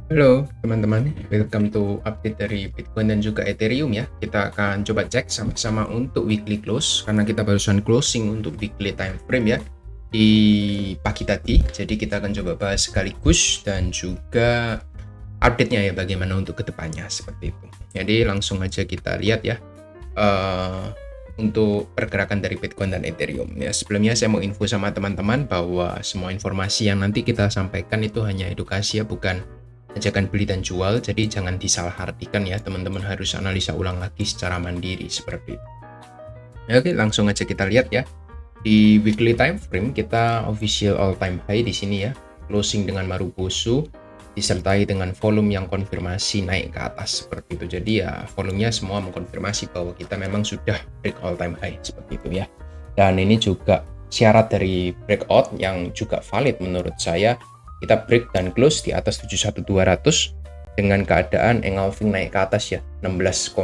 Halo teman-teman, welcome to update dari Bitcoin dan juga Ethereum ya. Kita akan coba cek sama-sama untuk weekly close karena kita barusan closing untuk weekly time frame ya di pagi tadi. Jadi kita akan coba bahas sekaligus dan juga update-nya ya bagaimana untuk kedepannya seperti itu. Jadi langsung aja kita lihat ya eh, untuk pergerakan dari Bitcoin dan Ethereum ya. Sebelumnya saya mau info sama teman-teman bahwa semua informasi yang nanti kita sampaikan itu hanya edukasi ya, bukan ajakan beli dan jual, jadi jangan disalahartikan ya, teman-teman harus analisa ulang lagi secara mandiri seperti itu. Ya, oke, langsung aja kita lihat ya. Di weekly time frame kita official all time high di sini ya, closing dengan Marubozu disertai dengan volume yang konfirmasi naik ke atas seperti itu. Jadi ya volumenya semua mengkonfirmasi bahwa kita memang sudah break all time high seperti itu ya. Dan ini juga syarat dari breakout yang juga valid menurut saya. Kita break dan close di atas 71200 dengan keadaan engulfing naik ke atas ya, 16,6%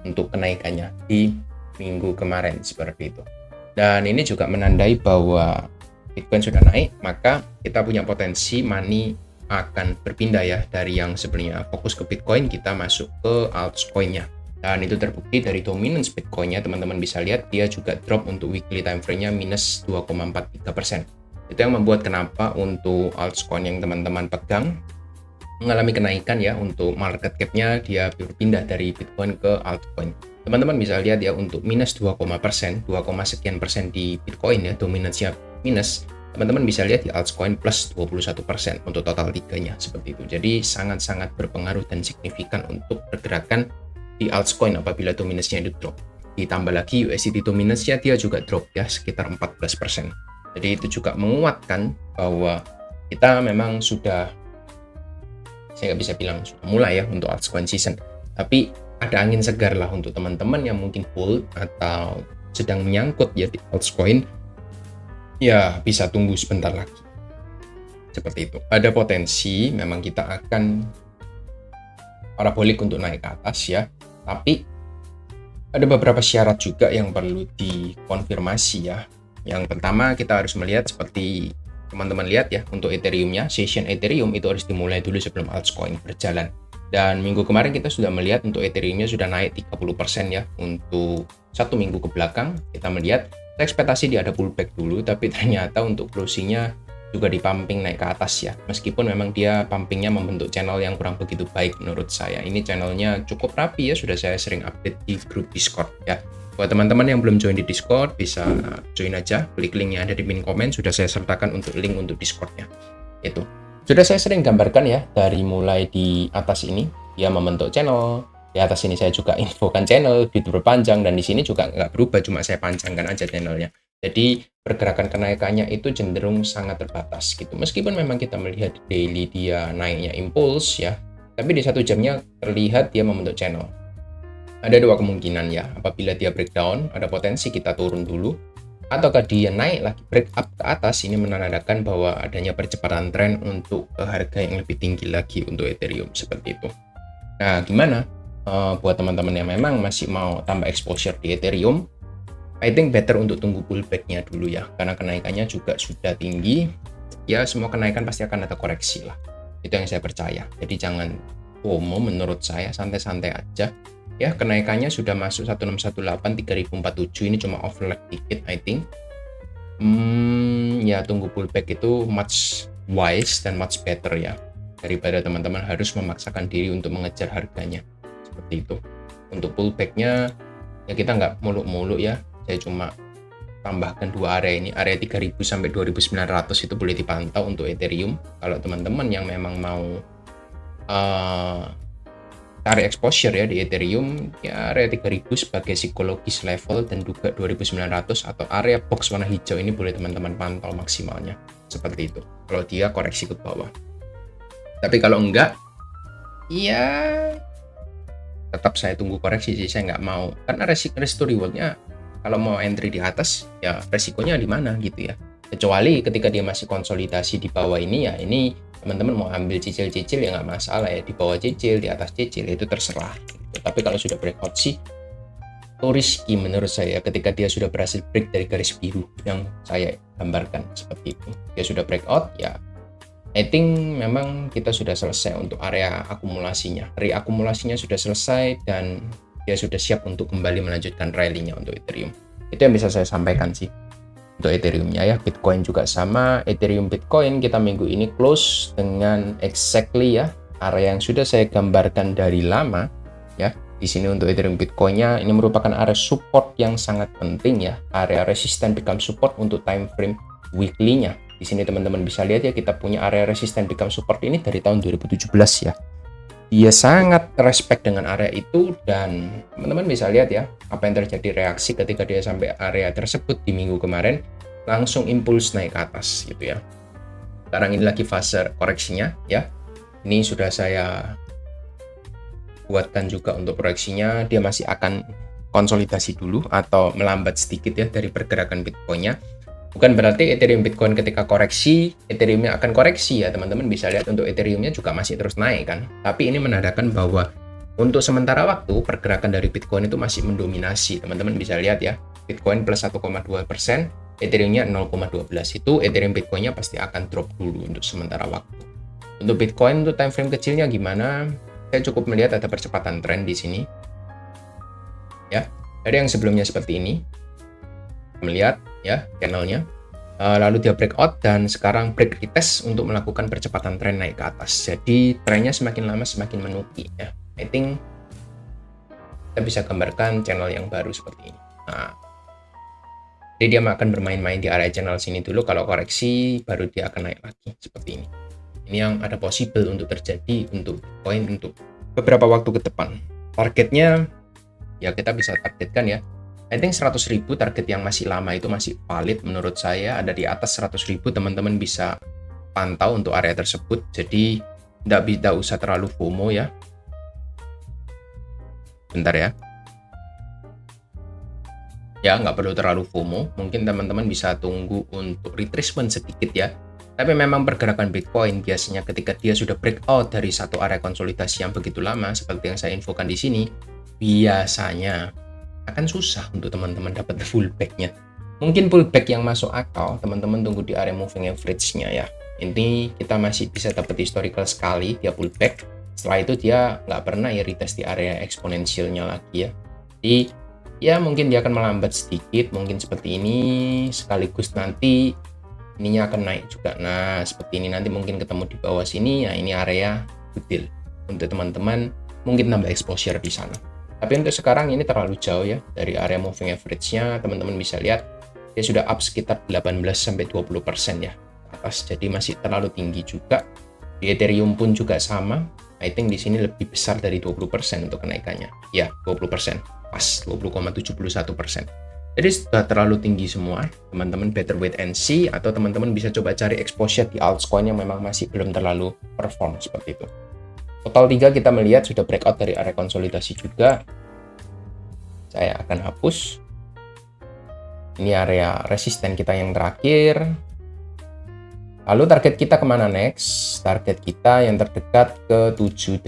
untuk kenaikannya di minggu kemarin seperti itu. Dan ini juga menandai bahwa Bitcoin sudah naik, maka kita punya potensi money akan berpindah ya dari yang sebenarnya fokus ke Bitcoin, kita masuk ke altcoin-nya. Dan itu terbukti dari dominance Bitcoin-nya, teman-teman bisa lihat dia juga drop untuk weekly time frame-nya minus 2,43%. Itu yang membuat kenapa untuk altcoin yang teman-teman pegang mengalami kenaikan ya, untuk market cap-nya dia berpindah dari Bitcoin ke altcoin. Teman-teman bisa lihat ya untuk minus 2, sekian persen di Bitcoin ya, dominasinya minus. Teman-teman bisa lihat di altcoin plus 21% untuk total tiganya seperti itu. Jadi sangat-sangat berpengaruh dan signifikan untuk pergerakan di altcoin apabila dominasinya itu drop. Ditambah lagi USDT dominasinya dia juga drop ya sekitar 14%. Jadi itu juga menguatkan bahwa kita memang sudah, saya nggak bisa bilang sudah mulai ya untuk altcoin season, tapi ada angin segar lah untuk teman-teman yang mungkin hold atau sedang menyangkut ya di altcoin, ya bisa tunggu sebentar lagi. Seperti itu. Ada potensi memang kita akan parabolik untuk naik ke atas ya, tapi ada beberapa syarat juga yang perlu dikonfirmasi ya. Yang pertama kita harus melihat seperti teman-teman lihat ya, untuk Ethereum-nya, session Ethereum itu harus dimulai dulu sebelum altcoin berjalan. Dan minggu kemarin kita sudah melihat untuk Ethereum-nya sudah naik 30% ya. Untuk satu minggu ke belakang kita melihat ekspektasi dia ada pullback dulu, tapi ternyata untuk closing-nya juga di pumping naik ke atas ya. Meskipun memang dia pumpingnya membentuk channel yang kurang begitu baik menurut saya. Ini channelnya cukup rapi ya, sudah saya sering update di grup Discord ya. Buat teman-teman yang belum join di Discord, bisa join aja, klik link yang ada di pin komen, sudah saya sertakan untuk link untuk Discord-nya. Itu sudah saya sering gambarkan ya, dari mulai di atas ini dia membentuk channel, di atas ini saya juga infokan channel, video berpanjang, dan di sini juga nggak berubah, cuma saya panjangkan aja channelnya. Jadi pergerakan kenaikannya itu cenderung sangat terbatas gitu. Meskipun memang kita melihat daily dia naiknya impuls ya, tapi di 1 jamnya terlihat dia membentuk channel. Ada dua kemungkinan ya, apabila dia breakdown, ada potensi kita turun dulu, ataukah dia naik lagi break up ke atas, ini menandakan bahwa adanya percepatan tren untuk harga yang lebih tinggi lagi untuk Ethereum seperti itu. Nah, gimana buat teman-teman yang memang masih mau tambah exposure di Ethereum? I think better untuk tunggu pullback-nya dulu ya, karena kenaikannya juga sudah tinggi. Ya, semua kenaikan pasti akan ada koreksi lah. Itu yang saya percaya. Jadi jangan FOMO, menurut saya santai-santai aja. Ya, kenaikannya sudah masuk 1618, 3047, ini cuma overlap dikit I think. Ya tunggu pullback itu much wise dan much better ya, daripada teman-teman harus memaksakan diri untuk mengejar harganya seperti itu. Untuk pullbacknya ya kita nggak muluk-muluk ya, saya cuma tambahkan dua area ini, area 3000 sampai 2900 itu boleh dipantau untuk Ethereum. Kalau teman-teman yang memang mau cari exposure ya di Ethereum, ya area 3000 sebagai psikologis level, dan juga 2900 atau area box warna hijau ini boleh teman-teman pantau maksimalnya seperti itu kalau dia koreksi ke bawah. Tapi kalau enggak, ya tetap saya tunggu koreksi sih, saya nggak mau, karena resiko rewardnya kalau mau entry di atas ya resikonya di mana gitu ya. Kecuali ketika dia masih konsolidasi di bawah ini, ya ini teman-teman mau ambil cicil-cicil ya nggak masalah ya, di bawah cicil, di atas cicil itu terserah gitu. Tapi kalau sudah breakout sih itu risky menurut saya, ketika dia sudah berhasil break dari garis biru yang saya gambarkan seperti itu. Dia sudah breakout ya I think memang kita sudah selesai untuk area akumulasinya. Reakumulasinya sudah selesai dan dia sudah siap untuk kembali melanjutkan rally-nya untuk Ethereum. Itu yang bisa saya sampaikan sih untuk Ethereum-nya ya. Bitcoin juga sama. Ethereum Bitcoin kita minggu ini close dengan exactly ya area yang sudah saya gambarkan dari lama ya. Di sini untuk Ethereum Bitcoin-nya ini merupakan area support yang sangat penting ya. Area resisten become support untuk time frame weekly-nya. Di sini teman-teman bisa lihat ya, kita punya area resisten become support ini dari tahun 2017 ya. Dia sangat respect dengan area itu dan teman-teman bisa lihat ya, apa yang terjadi reaksi ketika dia sampai area tersebut di minggu kemarin, langsung impuls naik ke atas gitu ya. Sekarang ini lagi fase koreksinya ya. Ini sudah saya buatkan juga untuk proyeksinya, dia masih akan konsolidasi dulu atau melambat sedikit ya dari pergerakan Bitcoin-nya. Bukan berarti Ethereum Bitcoin ketika koreksi, Ethereum-nya akan koreksi ya teman-teman bisa lihat untuk Ethereum-nya juga masih terus naik kan. Tapi ini menandakan bahwa untuk sementara waktu pergerakan dari Bitcoin itu masih mendominasi. Teman-teman bisa lihat ya, Bitcoin plus 1,2%, Ethereum-nya 0,12. Itu Ethereum Bitcoin-nya pasti akan drop dulu untuk sementara waktu. Untuk Bitcoin untuk time frame kecilnya gimana? Saya cukup melihat ada percepatan tren di sini. Ya, dari yang sebelumnya seperti ini. Melihat ya channelnya, lalu dia breakout dan sekarang break retest untuk melakukan percepatan tren naik ke atas. Jadi trennya semakin lama semakin menuki ya. I think kita bisa gambarkan channel yang baru seperti ini. Nah, jadi dia akan bermain-main di area channel sini dulu, kalau koreksi baru dia akan naik lagi seperti ini. Ini yang ada possible untuk terjadi untuk Bitcoin untuk beberapa waktu ke depan. Targetnya ya kita bisa targetkan ya, I think 100.000 target yang masih lama itu masih valid menurut saya. Ada di atas 100.000 teman-teman bisa pantau untuk area tersebut. Jadi tidak usah terlalu FOMO ya. Bentar ya. Ya nggak perlu terlalu FOMO. Mungkin teman-teman bisa tunggu untuk retracement sedikit ya. Tapi memang pergerakan Bitcoin biasanya ketika dia sudah breakout dari satu area konsolidasi yang begitu lama seperti yang saya infokan di sini, biasanya akan susah untuk teman-teman dapat pullback-nya. Mungkin pullback yang masuk akal, teman-teman tunggu di area moving average-nya ya. Ini kita masih bisa dapat historical sekali dia pullback. Setelah itu dia nggak pernah ya retest di area eksponensialnya lagi ya. Jadi ya mungkin dia akan melambat sedikit, mungkin seperti ini, sekaligus nanti ininya akan naik juga. Nah seperti ini nanti mungkin ketemu di bawah sini ya, ini area good deal untuk teman-teman mungkin nambah exposure di sana. Tapi untuk sekarang ini terlalu jauh ya dari area moving average-nya. Teman-teman bisa lihat dia sudah up sekitar 18-20% ya atas, jadi masih terlalu tinggi juga. Di Ethereum pun juga sama. I think di sini lebih besar dari 20% untuk kenaikannya. Ya, 20%. Pas 20,71%. Jadi sudah terlalu tinggi semua. Teman-teman better wait and see, atau teman-teman bisa coba cari exposure di altcoin yang memang masih belum terlalu perform seperti itu. Total 3 kita melihat sudah breakout dari area konsolidasi juga. Saya akan hapus. Ini area resisten kita yang terakhir. Lalu target kita kemana next? Target kita yang terdekat ke 780.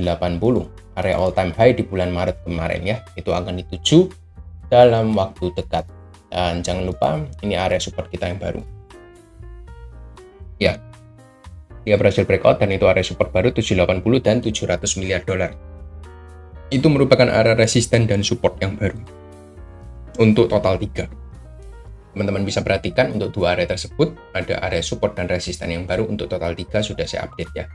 Area all time high di bulan Maret kemarin ya. Itu akan dituju dalam waktu dekat. Dan jangan lupa ini area support kita yang baru. Ya. Dia berhasil breakout dan itu area support baru 780 dan 700 miliar dolar. Itu merupakan area resisten dan support yang baru untuk total 3. Teman-teman bisa perhatikan untuk dua area tersebut ada area support dan resisten yang baru. Untuk total 3 sudah saya update ya.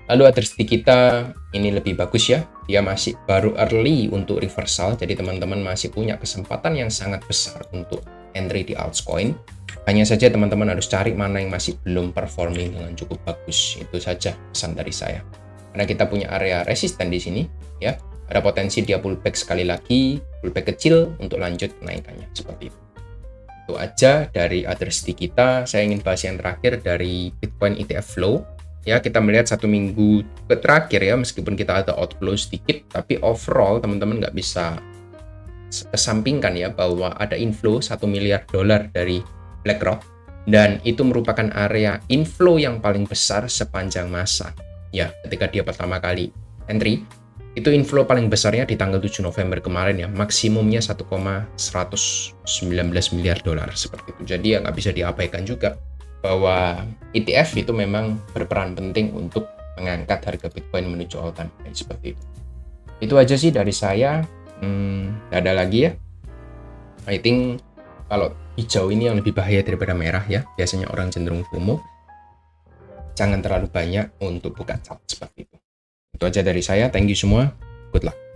Lalu adversity kita ini lebih bagus ya, dia masih baru early untuk reversal, jadi teman-teman masih punya kesempatan yang sangat besar untuk entry di altcoin. Hanya saja teman-teman harus cari mana yang masih belum performing dengan cukup bagus. Itu saja pesan dari saya. Karena kita punya area resisten di sini, ya, ada potensi dia pullback sekali lagi, pullback kecil untuk lanjut kenaikannya seperti itu. Itu aja dari adversity kita. Saya ingin bahas yang terakhir dari Bitcoin ETF flow. Ya, kita melihat 1 minggu terakhir ya, meskipun kita ada outflow sedikit, tapi overall teman-teman nggak bisa kesampingkan ya bahwa ada inflow 1 miliar dolar dari BlackRock, dan itu merupakan area inflow yang paling besar sepanjang masa. Ya, ketika dia pertama kali entry, itu inflow paling besarnya di tanggal 7 November kemarin ya, maksimumnya 1,119 miliar dolar seperti itu. Jadi ya nggak bisa diabaikan juga. bahwa ETF itu memang berperan penting untuk mengangkat harga Bitcoin menuju all time high seperti itu. Itu aja sih dari saya. Nggak ada lagi ya. I think kalau hijau ini yang lebih bahaya daripada merah ya. Biasanya orang cenderung FOMO. Jangan terlalu banyak untuk buka chart seperti itu. Itu aja dari saya. Thank you semua. Good luck.